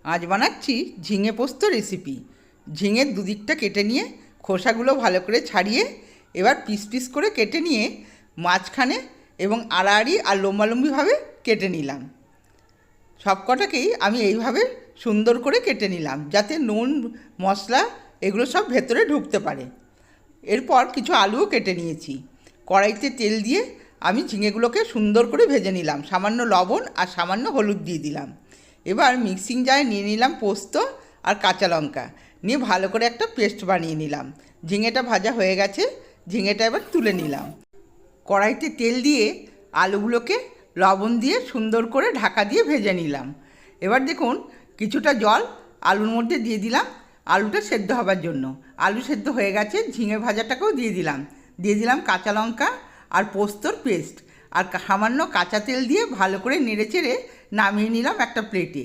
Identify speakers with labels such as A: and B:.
A: আজ বানাচ্ছি ঝিঙে পোস্ত রেসিপি। ঝিঙের দুদিকটা কেটে নিয়ে খোসাগুলো ভালো করে ছাড়িয়ে এবার পিস পিস করে কেটে নিয়ে মাঝখানে এবং আড়াআড়ি আর লম্বালম্বিভাবে কেটে নিলাম। সব কটাকেই আমি এইভাবে সুন্দর করে কেটে নিলাম যাতে নুন মশলা এগুলো সব ভেতরে ঢুকতে পারে। এরপর কিছু আলুও কেটে নিয়েছি। কড়াইতে তেল দিয়ে আমি ঝিঙেগুলোকে সুন্দর করে ভেজে নিলাম। সামান্য লবণ আর সামান্য হলুদ দিয়ে দিলাম। এবার মিক্সিং জারে নিয়ে নিলাম পোস্ত আর কাঁচা লঙ্কা, নিয়ে ভালো করে একটা পেস্ট বানিয়ে নিলাম। ঝিঙেটা ভাজা হয়ে গেছে, ঝিঙেটা এবার তুলে নিলাম। কড়াইতে তেল দিয়ে আলুগুলোকে লবণ দিয়ে সুন্দর করে ঢাকা দিয়ে ভেজে নিলাম। এবার দেখুন কিছুটা জল আলুর মধ্যে দিয়ে দিলাম আলুটা সেদ্ধ হবার জন্য। আলু সেদ্ধ হয়ে গেছে, ঝিঙে ভাজাটাকেও দিয়ে দিলাম কাঁচা লঙ্কা আর পোস্তর পেস্ট আর সামান্য কাঁচা তেল দিয়ে ভালো করে নেড়ে চেড়ে নামিয়ে নিলাম একটা প্লেটে।